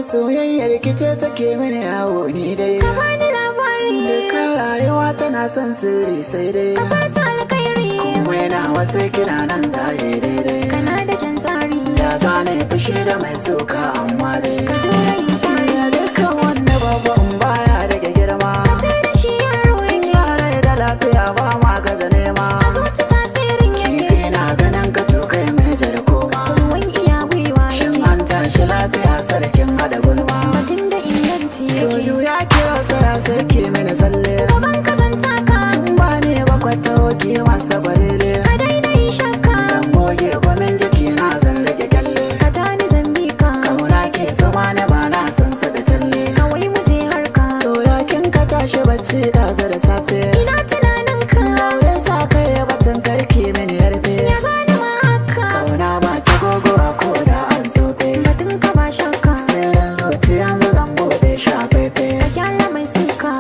Soyayyar kice take mini yawo ni dai. Ka bani labari. Dukkan rayuwa tana son sirri sai dai. Ka fata alkhairi. Kuma yana wasu kina nan zaye daidai. Kana da kyan tsari. Ya zane fushi da mai suka amma dai. Ka jure yin tari. Ya dukkan wanda babban baya daga girma. Ka ce da shi yaro yake. Yare da lafiya ba ma gaza nema. A zuci tasirin yake. Kifi na ganin ka to kai mai jar koma. Ruwan iya gwiwa Shin yake. an tashi lafiya sarkin hada gulma. Batun da inganci yake. Joju ya kira saya sai ke mini tsalle. Gaban ka zan taka. Ba ne bakwata hoki masa gwalele. Ka daina yin shakka. Dan goge gomin jiki na zan rage kyalle. Ka ja ni zan bi ka. Kauna ke sama na ba na san sa da talle. Kawai mu je harka. To yakin ka tashi bacci da da safe. Ina tunanin ka. Daure sa kai batun karki mini yarfe. Ya zani ma haka. Kauna ba ta gogowa ko da an sofe. Batun ka ba shakka. Sirrin zuciyan zan bude shafefe. Ka kyala mai suka.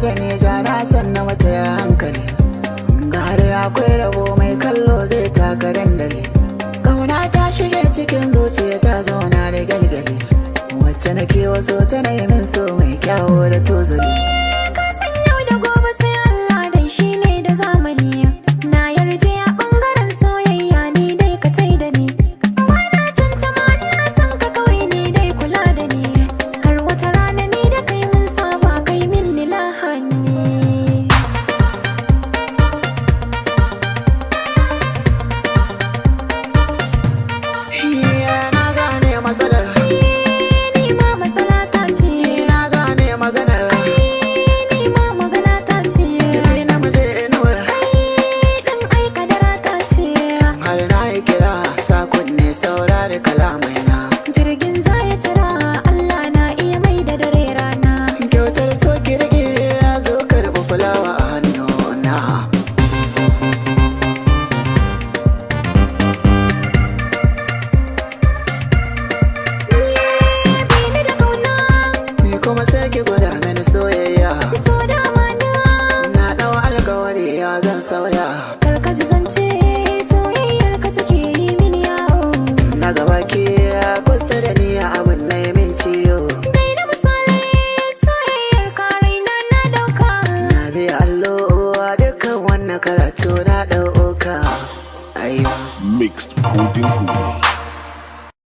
Da neja na san na mata ya hankali gari akwai rabo mai kallo zai taka dandali kauna ta shige cikin zuciya ta zauna da galgali wacce nake waso tana yi min so mai kyawo da tozali Ka san yau da gobe sai Allah dai shi ne da zamani. Na yarje a ɓangaren soyayya ni dai ka tai da ni. Bana tantama ina son ka kawai ni dai kula da ni. Kar wata rana ni da kai mun saba kai min ni lahani. na gane matsalar Ni ma matsala ta ce. na gane maganar Ni ma magana ta ce. ni na muje inuwar Ɗan aika dara ta ce. har na yi kira sakon ne saurari kalamai na Jirgin za